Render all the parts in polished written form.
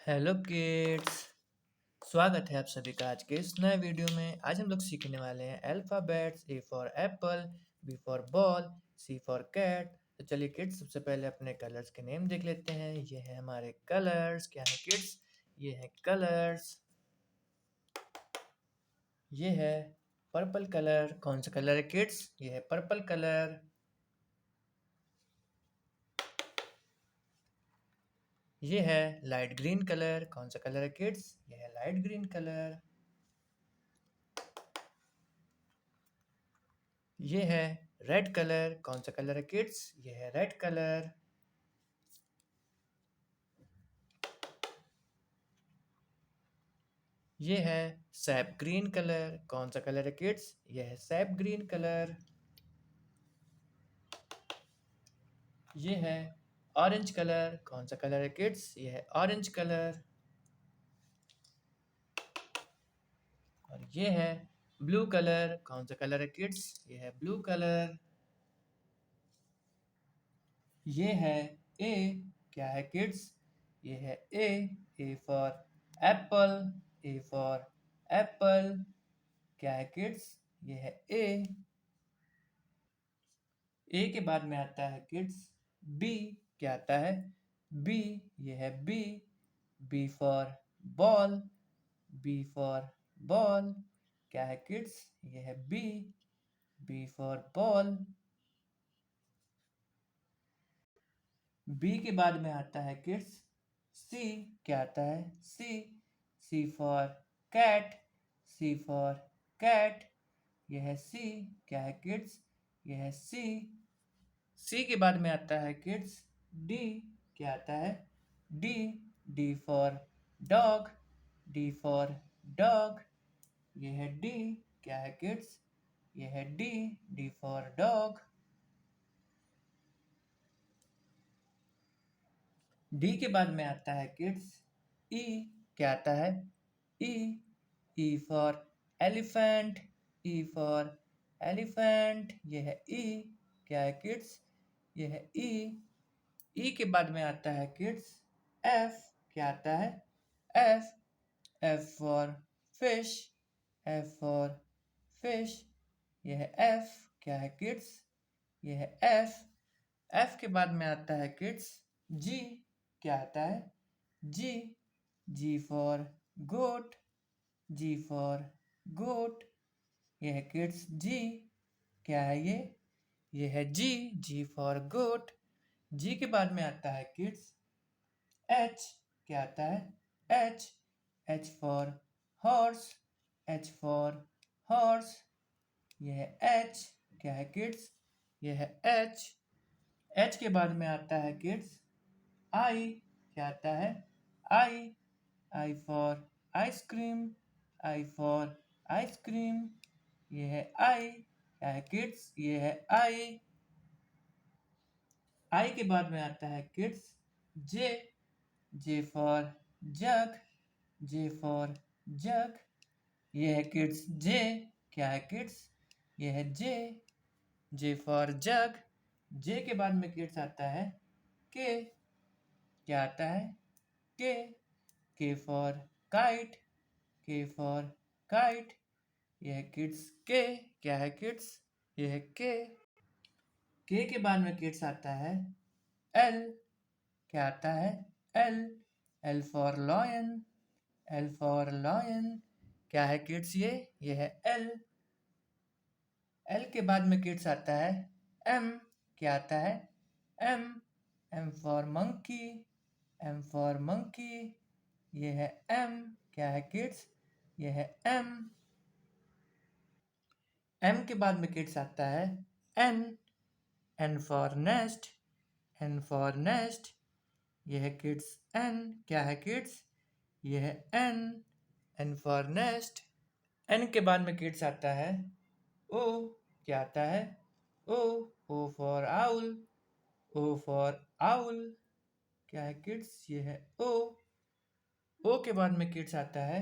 Hello kids. स्वागत है आप सभी का आज के इस नए वीडियो में। आज हम लोग सीखने वाले हैं alphabets. A for apple, B for ball, C for cat. तो चलिए किड्स, सबसे पहले अपने कलर्स के नेम देख लेते हैं। ये है हमारे कलर्स। क्या है किड्स? ये है कलर्स। ये है पर्पल कलर। कौन सा कलर है किड्स? ये है पर्पल कलर। ये है लाइट ग्रीन कलर। कौन सा कलर है किड्स? ये है लाइट ग्रीन कलर। ये है रेड कलर। कौन सा कलर है किड्स? ये है रेड कलर। ये है सैप ग्रीन कलर। कौन सा कलर है किड्स? ये है सैप ग्रीन कलर। ये है ऑरेंज कलर। कौन सा कलर है किड्स? ये है ऑरेंज कलर। और ये है ब्लू कलर। कौन सा कलर है किड्स? ये है ब्लू कलर। ये है ए। क्या है किड्स? ये है A. A for apple. A for apple. क्या है किड्स? ये है ए। ए के बाद में आता है किड्स बी। क्या आता है? बी। ये है B. B for ball. B for ball. क्या है किड्स? ये है B. B for ball. B के बाद में आता है किड्स सी। क्या आता है? C. C for cat. C for cat. यह है सी। क्या है किड्स? यह है सी। सी के बाद में आता है किड्स डी। क्या आता है? D. D for dog. D for dog. ये है डी। क्या है किड्स? ये है D. D for dog. D के बाद में आता है किड्स ई। क्या आता है? E. E for elephant. E for elephant. ये है ई। क्या है किड्स? ये है ई। ई के बाद में आता है किड्स एफ। क्या आता है? F. F for fish. F for fish. यह है एफ। क्या है किड्स? यह है एफ। एफ के बाद में आता है किड्स जी। क्या आता है? G. G for goat. G for goat. यह है किड्स जी। क्या है ये? ये है जी। G for goat. जी के बाद में आता है किड्स एच। क्या आता है? H. H for horse. H for horse. यह है एच। क्या है किड्स? यह है एच। एच के बाद में आता है किड्स आई। क्या आता है? I. I for ice cream. I for ice cream. यह है आई। क्या है किड्स? यह है आई। आई के बाद में आता है kids J. J for jug. J for jug. ये है किड्स जे। क्या है किड्स? ये है जे। J for jug. जे के बाद में किड्स आता है के। क्या आता है? के। के फॉर काइट। के फॉर काइट। यह है किड्स के। क्या है किड्स? यह है के। के बाद में किड्स आता है एल। क्या आता है? L. L for lion. L for lion. क्या है किड्स? ये है एल। एल के बाद में किड्स आता है एम। क्या आता है? M. M for monkey. M for monkey. ये है एम। क्या है किड्स? ये है एम। एम के बाद में किड्स आता है N. N for nest. N for nest. ये है किड्स एन। क्या है किड्स? ये है N. N for nest. N के बाद में किड्स आता है ओ। क्या आता है? O. O for owl. O for owl. क्या है किड्स? ये है ओ। ओ के बाद में किड्स आता है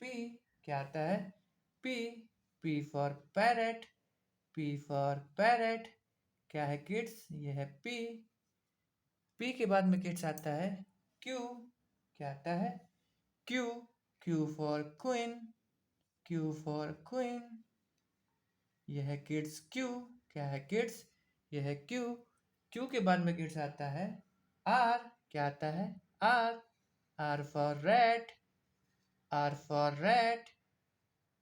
पी। क्या आता है? P. P for parrot. P for parrot. क्या है किड्स? ये है पी। पी के बाद में किड्स आता है क्यू। क्या आता है? Q, Q for queen, Q for queen. यह है किड्स क्यू। क्या है किड्स? यह है क्यू। क्यू के बाद में किड्स आता है आर। क्या आता है? R, R for rat, R for rat.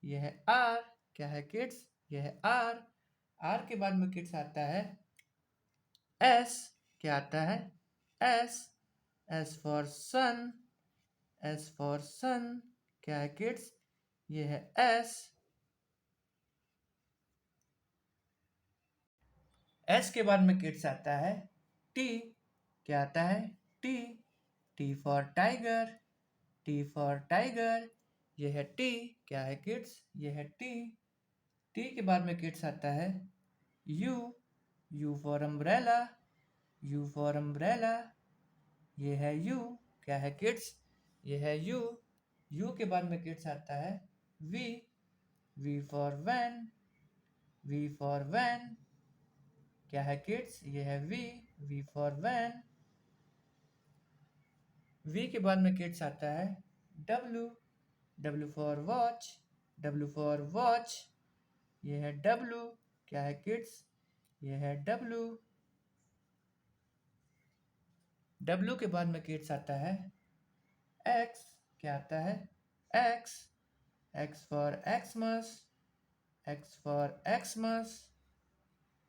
यह है आर। क्या है किड्स? यह है आर। आर के बाद में किड्स आता है एस। क्या आता है? S, S for sun, S for sun. क्या है किड्स? ये है एस। एस के बाद में किड्स आता है टी। क्या आता है? T, T for tiger, T for tiger. ये है टी। क्या है किड्स? ये है टी। टी के बाद में किड्स आता है you, you for umbrella, you for umbrella. ये है यू। क्या है किड्स? ये है यू। यू के बाद में किड्स आता है V, V for van, V for van. क्या है किड्स? ये है V, V for van. V के बाद में किड्स आता है W, W for watch, W for watch. ये है डब्ल्यू। क्या है किड्स? ये है डब्ल्यू। डब्ल्यू के बाद में किड्स आता है एक्स। क्या आता है? X, x for Xmas, x for Xmas.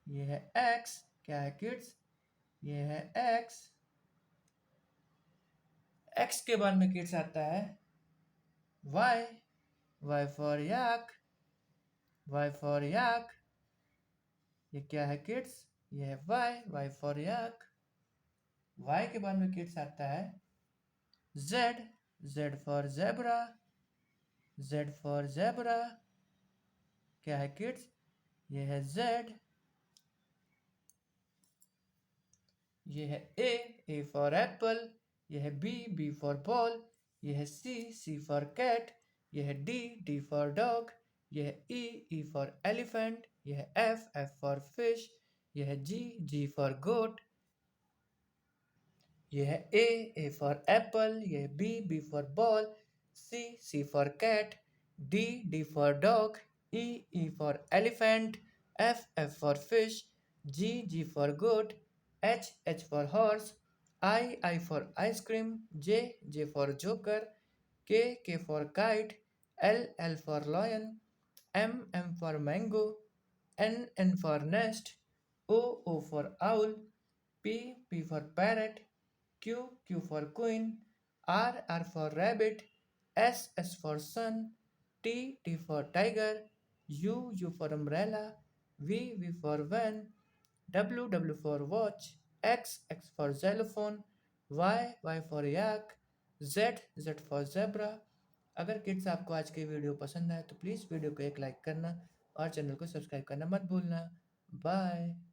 ये है एक्स। क्या है किड्स? ये है एक्स। एक्स के बाद में किड्स आता है Y, Y for yak, Y for yak. ये क्या है किड्स? ये है Y, Y for yak. Y के बाद में किड्स आता है Z, Z for zebra, Z for zebra. क्या है किड्स? ये है जेड। ये है ए फॉर एप्पल। ये है बी फॉर बॉल। ये है सी फॉर कैट। ये है डी फॉर डॉग। ये है ई फॉर एलिफेंट। ये है एफ फॉर फिश। ये है जी फॉर गोट। ये है ए फॉर एप्पल। ये है B for ball. C for cat. D for dog. E for elephant. F for fish. G for goat. H for horse. I for ice cream. J for joker. K for kite. L for lion. M for mango. N for nest. O for owl. P for parrot. Q for queen. R for rabbit. S for sun. T for tiger. U for umbrella. V for van. W for watch. X for xylophone. Y for yak. Z for zebra. अगर kids आपको आज की video पसंद आए तो please video को एक like करना और चैनल को सब्सक्राइब करना मत भूलना। बाय।